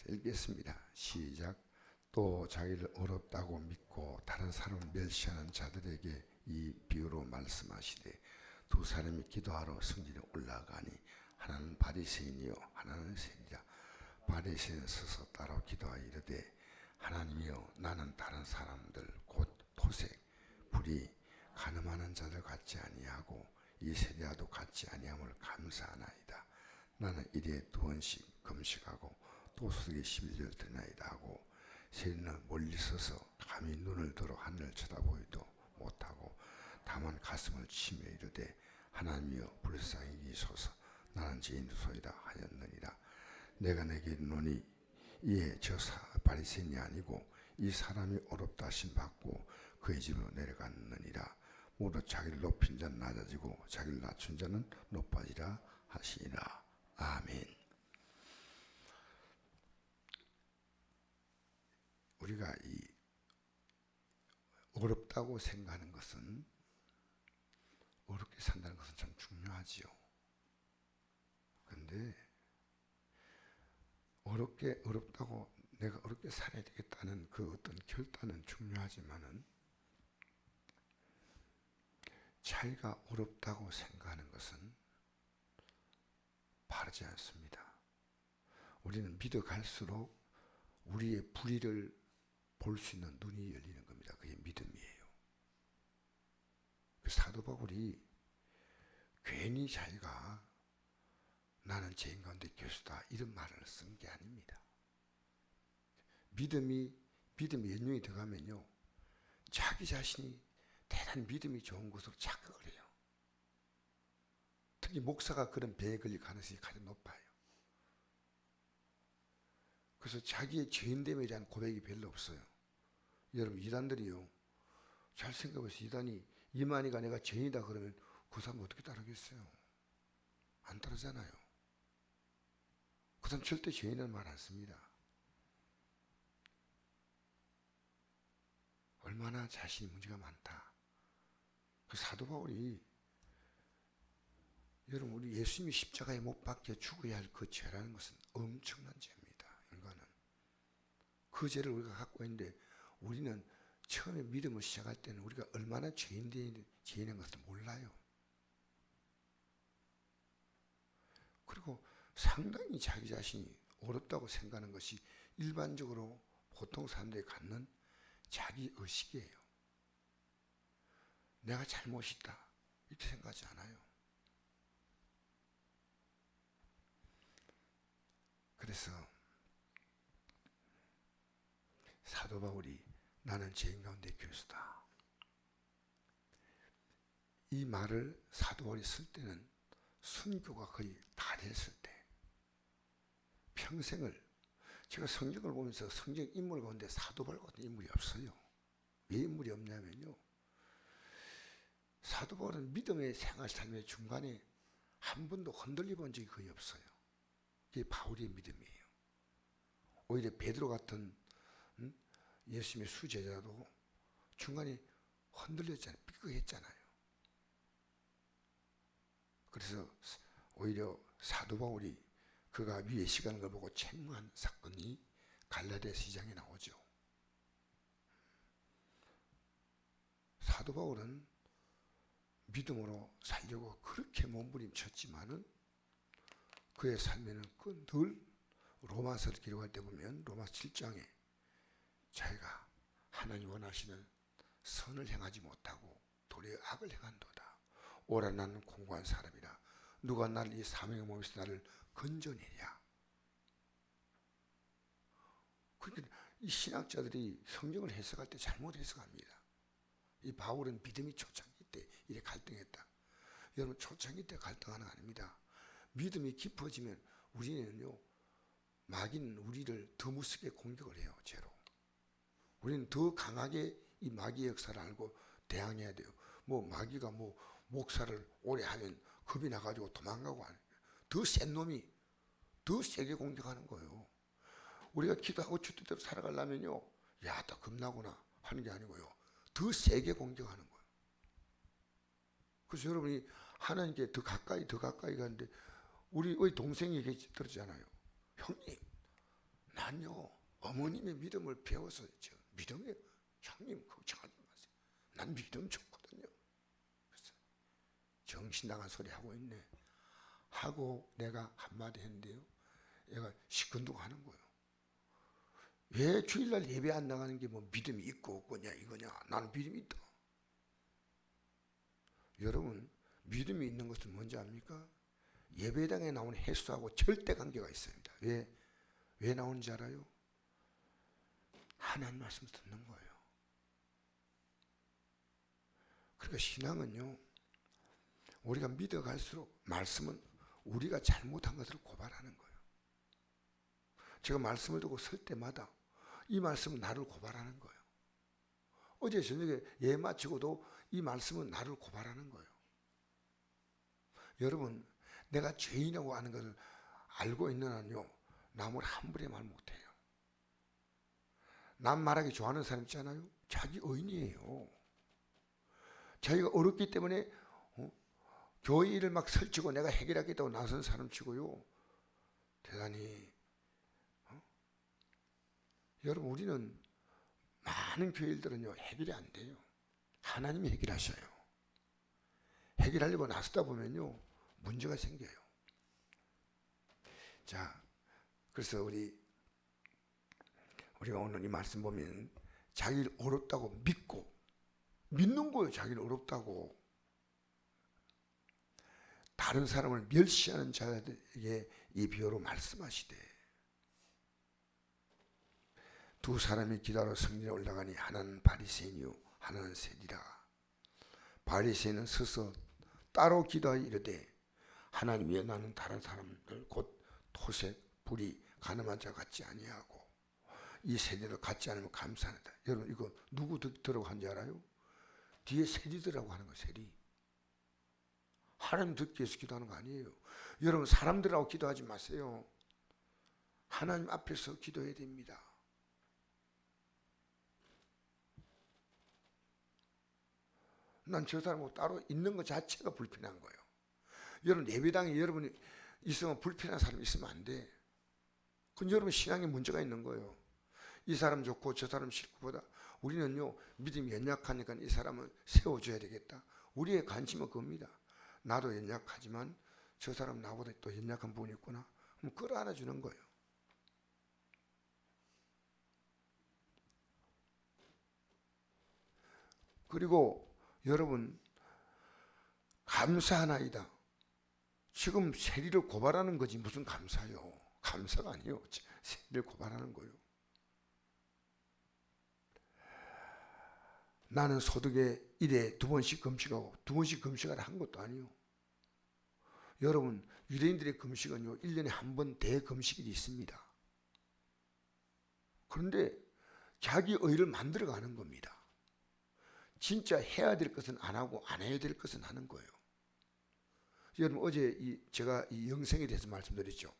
읽겠습니다. 시작. 또 자기를 어렵다고 믿고 다른 사람을 멸시하는 자들에게 이 비유로 말씀하시되 두 사람이 기도하러 성전에 올라가니 하나는 바리새인이요 하나는 세리라. 바리새인은 서서 따로 기도하여 이르되 하나님이여 나는 다른 사람들 곧 토색, 불의, 가늠하는 자들 같지 아니하고 이 세리와도 같지 아니함을 감사하나이다. 나는 일에 2번씩 금식하고 또 소득에 11조를 드리나이다 하고 세리는 멀리 서서 감히 눈을 들어 하늘을 쳐다보지도 못하고 다만 가슴을 치며 이르되 하나님이여 불쌍히 여기소서 나는 죄인소이다 하였느니라. 내가 내게 이르노니 이에 저 바리새인이 아니고 이 사람이 어렵다 하심 받고 그의 집으로 내려갔느니라. 모두 자기를 높인 자는 낮아지고 자기를 낮춘 자는 높아지라 하시니라. 아멘. 우리가 이 어렵다고 생각하는 것은, 어렵게 산다는 것은 참 중요하지요. 그런데 어렵다고 내가 어렵게 살아야 되겠다는 그 어떤 결단은 중요하지만은 자기가 어렵다고 생각하는 것은 바르지 않습니다. 우리는 믿어갈수록 우리의 불의를 볼 수 있는 눈이 열리는 겁니다. 그게 믿음이에요. 그 사도 바울이 괜히 자기가 나는 죄인 가운데 교수다 이런 말을 쓴 게 아닙니다. 믿음이 연륜이 들어가면요 자기 자신이 대단히 믿음이 좋은 것으로 착각을 해요. 특히 목사가 그런 병에 걸릴 가능성이 가장 높아요. 그래서 자기의 죄인됨에 대한 고백이 별로 없어요. 여러분 이단들이요 잘 생각해보세요. 이단이 이만희가 내가 죄인이다 그러면 그 사람 어떻게 따르겠어요? 안 따르잖아요. 그 사람 절대 죄인은 말 안 씁니다. 얼마나 자신이 문제가 많다. 그 사도 바울이 여러분 우리 예수님이 십자가에 못 박혀 죽어야 할 그 죄라는 것은 엄청난 죄입니다. 인간은 그 죄를 우리가 갖고 있는데 우리는 처음에 믿음을 시작할 때는 우리가 얼마나 죄인인 것을 몰라요. 그리고 상당히 자기 자신이 어렵다고 생각하는 것이 일반적으로 보통 사람들이 갖는 자기 의식이에요. 내가 잘못이 있다 이렇게 생각하지 않아요. 그래서 사도 바울이 나는 죄인 가운데 교수다 이 말을 사도 바울이 쓸 때는 순교가 거의 다 됐을 때, 평생을 제가 성경을 보면서 성경 인물 가운데 사도 바울 같은 인물이 없어요. 왜 인물이 없냐면요 사도 바울은 믿음의 생활 삶의 중간에 한 번도 흔들려 본 적이 거의 없어요. 그게 바울의 믿음이에요. 오히려 베드로 같은 예수님의 수제자도 중간에 흔들렸잖아요. 삐걱했잖아요. 그래서 오히려 사도 바울이 그가 위에 시간을 걸 보고 책망한 사건이 갈라디아 시장에 나오죠. 사도 바울은 믿음으로 살려고 그렇게 몸부림쳤지만은 그의 삶에는 늘 로마서를 기록할 때 보면 로마서 7장에 자기가 하나님 원하시는 선을 행하지 못하고 도리어 악을 행한도다. 오라 나는 공고한 사람이라 누가 나를 이 사명의 몸에서 나를 건져내랴. 그러니까 이 신학자들이 성경을 해석할 때 잘못 해석합니다. 이 바울은 믿음이 초창기 때 이래 갈등했다. 여러분 초창기 때 갈등하는 거 아닙니다. 믿음이 깊어지면 우리는요 마귀는 우리를 더 무섭게 공격을 해요. 죄로. 우리는 더 강하게 이 마귀의 역사를 알고 대항해야 돼요. 뭐 마귀가 뭐 목사를 오래 하면 겁이 나가지고 도망가고 하는 더 센 놈이 더 세게 공격하는 거예요. 우리가 기도하고 주뜻대로 살아가려면요 야 너 겁나구나 하는 게 아니고요 더 세게 공격하는 거예요. 그래서 여러분이 하나님께 더 가까이 가는데 우리 동생이 얘기 들었잖아요. 형님 난요 어머님의 믿음을 배워서 믿음에 형님 걱정하지 마세요. 난 믿음 좋거든요. 그래서 정신 나간 소리 하고 있네 하고 내가 한마디 했는데요, 얘가 시큰둥하는 거예요. 왜 주일날 예배 안 나가는 게 뭐 믿음이 있고 없거냐 이거냐. 나는 믿음이 있다. 여러분, 믿음이 있는 것은 뭔지 압니까? 예배당에 나오는 횟수하고 절대 관계가 있습니다. 왜 나오는지 알아요? 하나님 말씀 듣는 거예요. 그러니까 신앙은요, 우리가 믿어갈수록 말씀은 우리가 잘못한 것을 고발하는 거예요. 제가 말씀을 듣고 설 때마다 이 말씀은 나를 고발하는 거예요. 어제 저녁에 예배 마치고도 이 말씀은 나를 고발하는 거예요. 여러분, 내가 죄인이라고 하는 것을 알고 있는 한요, 남을 함부로 말 못해요. 남 말하기 좋아하는 사람 있잖아요. 자기 의인이에요. 자기가 어렵기 때문에 교회 일을 막 설치고 내가 해결하겠다고 나선 사람 치고요, 대단히 여러분, 우리는 많은 교회 일들은요 해결이 안 돼요. 하나님이 해결하셔요. 해결하려고 나서다 보면요 문제가 생겨요. 자, 그래서 우리가 오늘 이 말씀 보면 자기를 어렵다고 믿는 거예요. 자기를 어렵다고. 다른 사람을 멸시하는 자에게 이 비유로 말씀하시되, 두 사람이 기도하러 성전에 올라가니 하나는 바리새인이요 하나는 세리라. 바리새인은 서서 따로 기도하여 이르되, 하나님 왜 나는 다른 사람들 곧 토색, 불의, 가늠한 자 같지 아니하고 이 세리도 같지 않으면 감사하다. 여러분, 이거 누구 듣더라고 한지 알아요? 뒤에 세리들하고 하는 거. 세리. 하나님 듣기 위해서 기도하는 거 아니에요. 여러분, 사람들하고 기도하지 마세요. 하나님 앞에서 기도해야 됩니다. 난 저 사람하고 따로 있는 것 자체가 불편한 거예요. 여러분, 예배당에 여러분이 있으면 불편한 사람이 있으면 안 돼. 그건 여러분 신앙에 문제가 있는 거예요. 이 사람 좋고 저 사람 싫고보다 우리는요 믿음이 연약하니까 이 사람은 세워줘야 되겠다. 우리의 관심은 그겁니다. 나도 연약하지만 저 사람 나보다 또 연약한 부분이 있구나. 그럼 끌어안아 주는 거예요. 그리고 여러분, 감사하나이다. 지금 세리를 고발하는 거지 무슨 감사요. 감사가 아니에요. 세리를 고발하는 거예요. 나는 소득에 일에 2번씩 금식하고 2번씩 금식하라 한 것도 아니에요. 여러분, 유대인들의 금식은요 1년에 한 번 대금식일이 있습니다. 그런데 자기 의를 만들어가는 겁니다. 진짜 해야 될 것은 안 하고 안 해야 될 것은 하는 거예요. 여러분, 어제 제가 이 영생에 대해서 말씀드렸죠.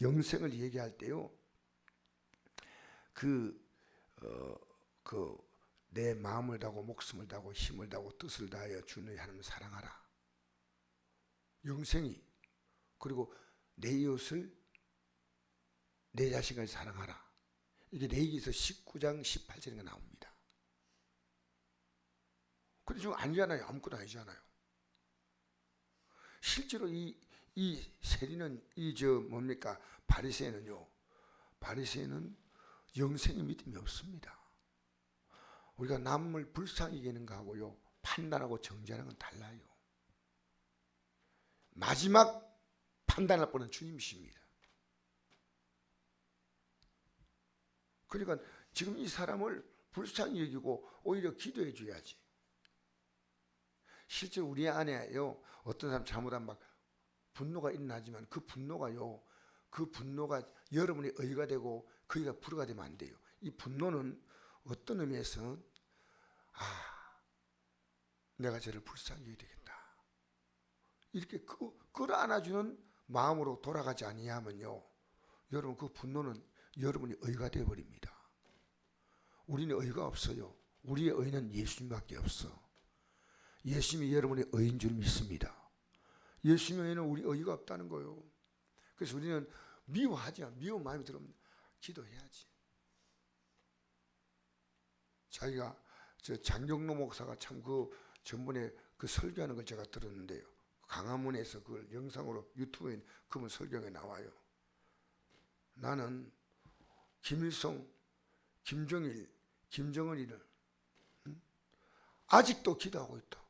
영생을 얘기할 때요, 내 마음을 다하고 목숨을 다하고 힘을 다하고 뜻을 다하여 주 너희 하나님을 사랑하라. 영생이. 그리고 내 이웃을 내 자신을 사랑하라. 이게 레위기서 19장 18절에 나옵니다. 근데 지금 아니잖아요. 아무것도 아니잖아요. 실제로 이 세리는 바리새인은요, 바리새인은 영생의 믿음이 없습니다. 우리가 남을 불쌍히 여기는 거하고요 판단하고 정죄하는 건 달라요. 마지막 판단할 분은 주님이십니다. 그러니까 지금 이 사람을 불쌍히 여기고 오히려 기도해 줘야지. 실제 우리 안에요 어떤 사람 잘못하면 막 분노가 일어나지만 그 분노가 여러분의 의가 되고 그 의가 불의가 되면 안 돼요. 이 분노는 어떤 의미에서 내가 저를 불쌍히 여겨야 되겠다 이렇게 끌어안아주는 마음으로 돌아가지 아니하면요 여러분, 그 분노는 여러분의 의가 되어버립니다. 우리는 의가 없어요. 우리의 의는 예수님밖에 없어. 예수님이 여러분의 의인 줄 믿습니다. 예수님 외에는 우리 의가 없다는 거예요. 그래서 우리는 미워하지 않아요. 미운 마음이 들어옵니다. 기도해야지. 자기가 저 장경로 목사가 참 그 전번에 그 설교하는 걸 제가 들었는데요. 강화문에서 그걸 영상으로 유튜브에 그분 설교에 나와요. 나는 김일성, 김정일, 김정은이를 아직도 기도하고 있다.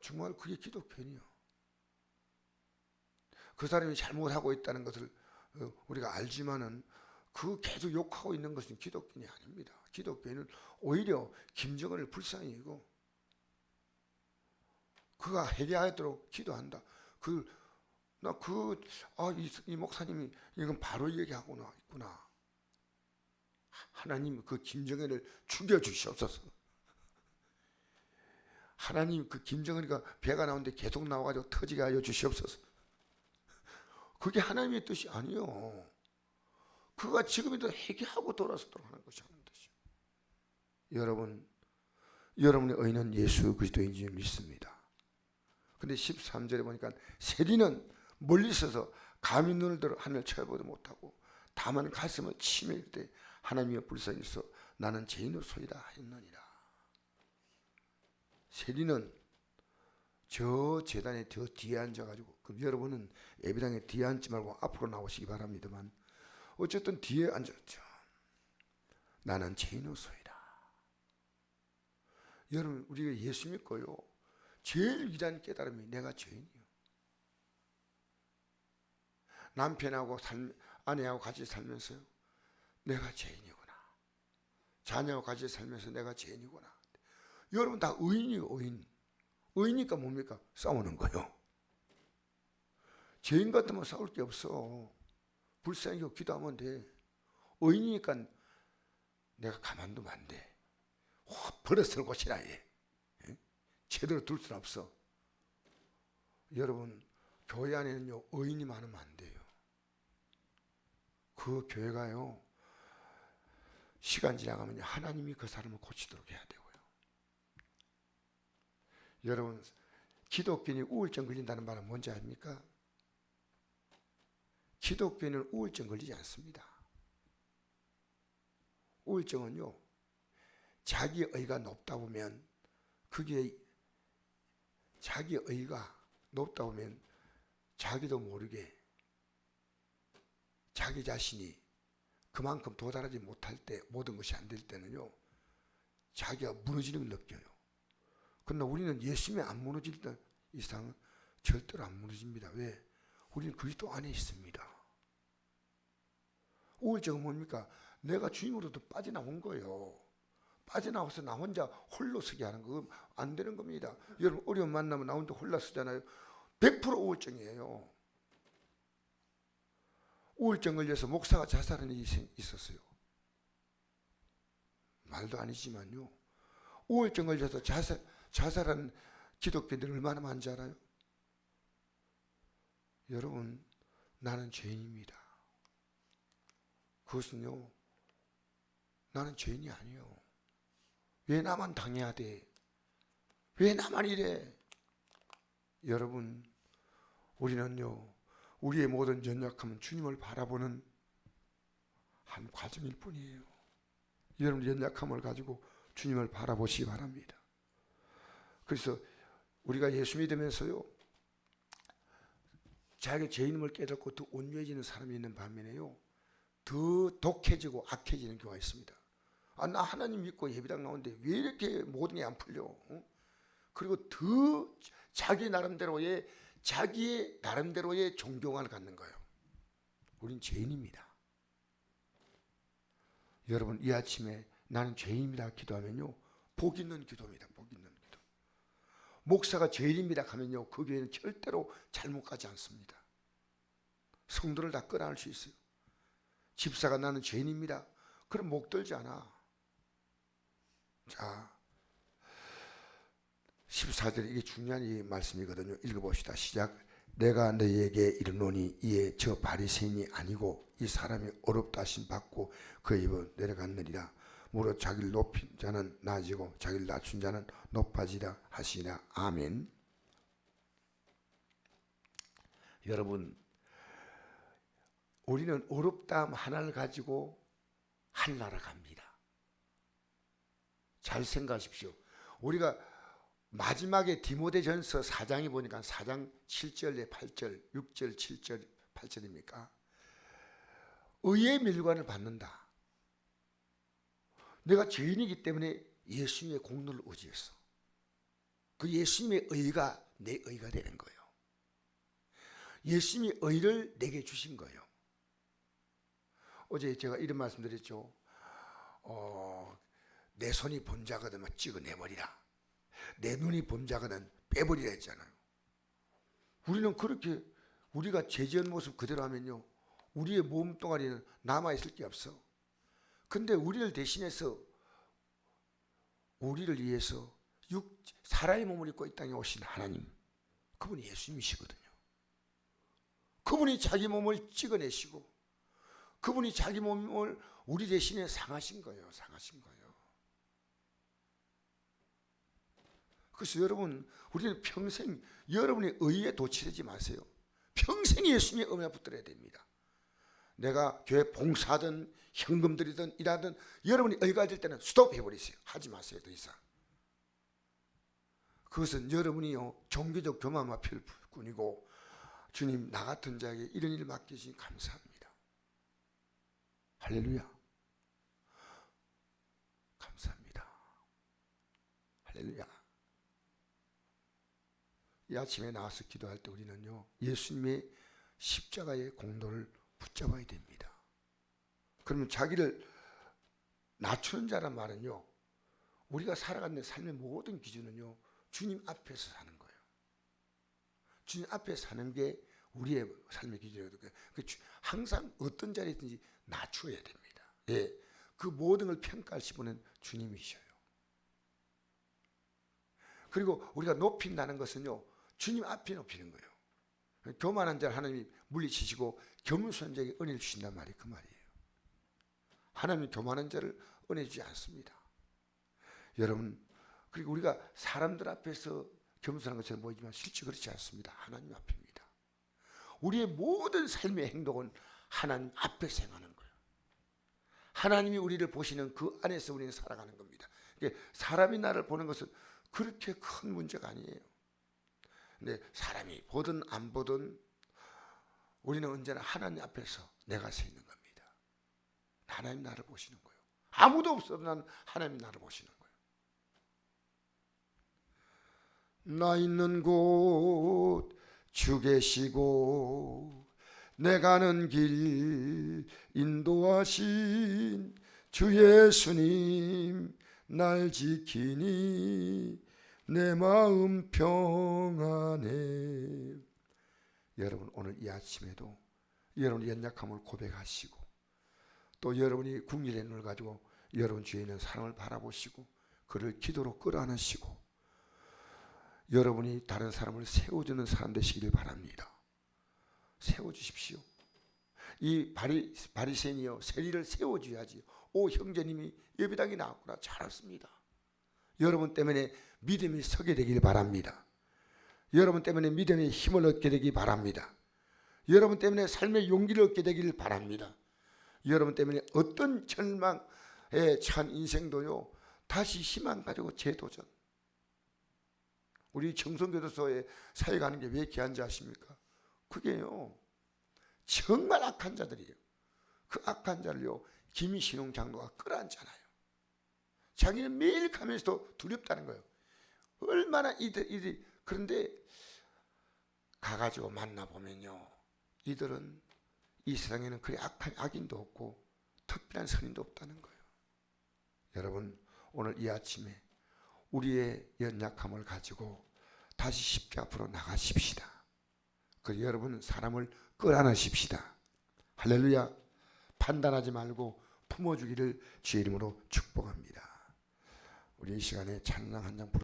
정말 그게 기독교인이요. 그 사람이 잘못하고 있다는 것을 우리가 알지만은 그 계속 욕하고 있는 것은 기독교인이 아닙니다. 기독교인은 오히려 김정은을 불쌍히 여기고 그가 회개하도록 기도한다. 이 목사님이 이건 바로 얘기하고 있구나. 하나님 그 김정은을 죽여주시옵소서. 하나님 그 김정은이가 배가 나오는데 계속 나와가지고 터지게 하여 주시옵소서. 그게 하나님의 뜻이 아니요. 그가 지금이라도 회개하고 돌아서도록 하는 것이 하는 뜻이요. 여러분, 여러분의 의는 예수 그리스도인 줄 믿습니다. 근데 13절에 보니까 세리는 멀리 있어서 감히 눈을 들어 하늘을 쳐다보도 못하고 다만 가슴을 치며 이르되 하나님의 불쌍히서 나는 죄인으로소이다 했느니라. 세리는 저 제단의 저 뒤에 앉아가지고, 그럼 여러분은 예배당에 뒤에 앉지 말고 앞으로 나오시기 바랍니다만 어쨌든 뒤에 앉았죠. 나는 죄인으로소이다. 여러분, 우리가 예수 믿고요, 제일 위대한 깨달음이 내가 죄인이요. 남편하고 아내하고 같이 살면서요, 내가 죄인이구나. 자녀하고 같이 살면서 내가 죄인이구나. 여러분 다 의인이에요. 의인이니까 뭡니까? 싸우는 거예요. 죄인 같으면 싸울 게 없어. 불쌍히 기도하면 돼. 의인이니까 내가 가만두면 안 돼. 버릇을 고치라 해. 제대로 둘 수는 없어. 여러분, 교회 안에는요, 의인이 많으면 안 돼요. 그 교회가요, 시간 지나가면 하나님이 그 사람을 고치도록 해야 되고요. 여러분, 기독교인이 우울증 걸린다는 말은 뭔지 아십니까? 기독교인은 우울증 걸리지 않습니다. 우울증은요, 자기 의가 높다 보면, 그게 자기 의가 높다 보면 자기도 모르게 자기 자신이 그만큼 도달하지 못할 때, 모든 것이 안 될 때는요, 자기가 무너지는 걸 느껴요. 그러나 우리는 예수님이 안 무너질 이상은 절대로 안 무너집니다. 왜? 우리는 그리스도 안에 있습니다. 우울증은 뭡니까? 내가 주님으로부터 빠져나온 거예요. 빠져나와서 나 혼자 홀로 서게 하는 거 안 되는 겁니다. 여러분, 어려움 만나면 나 혼자 홀라 서잖아요. 100% 우울증이에요. 우울증 걸려서 목사가 자살한 일이 있었어요. 말도 아니지만요, 우울증 걸려서 자살한 기독교인들 얼마나 많은지 알아요? 여러분, 나는 죄인입니다. 그것은요, 나는 죄인이 아니요. 왜 나만 당해야 돼? 왜 나만 이래? 여러분, 우리는요, 우리의 모든 연약함은 주님을 바라보는 한 과정일 뿐이에요. 여러분, 연약함을 가지고 주님을 바라보시기 바랍니다. 그래서 우리가 예수 믿으면서요, 자기 죄인임을 깨닫고 더 온유해지는 사람이 있는 반면에요, 더 독해지고 악해지는 경우가 있습니다. 나 하나님 믿고 예배당 나오는데 왜 이렇게 모든 게 안 풀려? 그리고 더 자기의 나름대로의 존경을 갖는 거예요. 우린 죄인입니다. 여러분, 이 아침에 나는 죄인입니다 기도하면요, 복 있는 기도입니다. 복 있는 기도. 목사가 죄인입니다 하면요, 그 교회는 절대로 잘못 가지 않습니다. 성도를 다 끌어안을 수 있어요. 집사가 나는 죄인입니다, 그럼 목 들지 않아. 자, 14절에 이게 중요한 이 말씀이거든요. 읽어봅시다. 시작. 내가 너희에게 이르노니 이에 저 바리새인이 아니고 이 사람이 어렵다 하심 받고 그 입을 내려갔느니라. 무릇 자기를 높인 자는 낮아지고 자기를 낮춘 자는 높아지라 하시니라. 아멘. 여러분, 우리는 어렵다함 하나를 가지고 하늘나라 갑니다. 잘 생각하십시오. 우리가 마지막에 디모데전서 4장에 보니까 4장 7절에 8절, 6절, 7절, 8절입니까? 의의 멸관을 받는다. 내가 죄인이기 때문에 예수님의 공로를 의지했어. 그 예수님의 의가 내 의가 되는 거예요. 예수님의 의를 내게 주신 거예요. 어제 제가 이런 말씀 드렸죠. 내 손이 범자거든 찍어내버리라. 내 눈이 범자거든 빼버리라 했잖아요. 우리는 그렇게 우리가 죄지은 모습 그대로 하면요, 우리의 몸뚱아리는 남아있을 게 없어. 근데 우리를 대신해서 우리를 위해서 사람의 몸을 입고 이 땅에 오신 하나님, 그분이 예수님이시거든요. 그분이 자기 몸을 찍어내시고 그분이 자기 몸을 우리 대신에 상하신 거예요. 상하신 거예요. 그래서 여러분, 우리는 평생 여러분의 의에 도취되지 마세요. 평생 예수님의 의에 붙들어야 됩니다. 내가 교회 봉사하든 현금 드리든 일하든 여러분이 의가 될 때는 스톱해버리세요. 하지 마세요. 더 이상. 그것은 여러분이요, 종교적 교만만 필 뿐이고, 주님, 나 같은 자에게 이런 일을 맡기시니 감사합니다. 할렐루야. 감사합니다. 할렐루야. 이 아침에 나와서 기도할 때 우리는요, 예수님의 십자가의 공로를 붙잡아야 됩니다. 그러면 자기를 낮추는 자란 말은요, 우리가 살아가는 삶의 모든 기준은요, 주님 앞에서 사는 거예요. 주님 앞에 사는 게 우리의 삶의 기준이거든요. 항상 어떤 자리든지 낮추어야 됩니다. 예, 그 모든 걸 평가하실 분은 주님이셔요. 그리고 우리가 높인다는 것은요, 주님 앞에 높이는 거예요. 교만한 자를 하나님이 물리치시고 겸손한 자에게 은혜를 주신단 말이 그 말이에요. 하나님이 교만한 자를 은혜 주지 않습니다. 여러분, 그리고 우리가 사람들 앞에서 겸손한 것처럼 보이지만 실제 그렇지 않습니다. 하나님 앞입니다. 우리의 모든 삶의 행동은 하나님 앞에서 행하는 거예요. 하나님이 우리를 보시는 그 안에서 우리는 살아가는 겁니다. 사람이 나를 보는 것은 그렇게 큰 문제가 아니에요. 근데 사람이 보든 안 보든 우리는 언제나 하나님 앞에서 내가 서 있는 겁니다. 하나님 나를 보시는 거예요. 아무도 없어도 난 하나님 나를 보시는 거예요. 나 있는 곳 주 계시고 내 가는 길 인도하신 주 예수님 날 지키니 내 마음 평안해. 여러분, 오늘 이 아침에도 여러분의 연약함을 고백하시고 또 여러분이 국률의 눈을 가지고 여러분 주위에 있는 사람을 바라보시고 그를 기도로 끌어안으시고 여러분이 다른 사람을 세워주는 사람 되시기를 바랍니다. 세워주십시오. 이 바리새인이요, 세리를 세워줘야지. 오, 형제님이 예배당에 나왔구나. 잘 왔습니다. 여러분 때문에 믿음이 서게 되길 바랍니다. 여러분 때문에 믿음의 힘을 얻게 되길 바랍니다. 여러분 때문에 삶의 용기를 얻게 되길 바랍니다. 여러분 때문에 어떤 절망에 처한 인생도요, 다시 희망 가지고 재도전. 우리 청송교도소에 사역하는 게 왜 귀한 줄 아십니까? 그게요, 정말 악한 자들이에요. 그 악한 자를요, 김희신웅 장로가 끌어안잖아요. 자기는 매일 가면서도 두렵다는 거예요. 얼마나 이들이. 그런데 가가지고 만나보면요, 이들은 이 세상에는 그리 악한 악인도 없고 특별한 선인도 없다는 거예요. 여러분, 오늘 이 아침에 우리의 연약함을 가지고 다시 십자가 앞으로 나가십시다. 그리고 여러분 사람을 끌어안으십시다. 할렐루야. 판단하지 말고 품어주기를 주의 이름으로 축복합니다. 우리 이 시간에 찬양 한 장 부르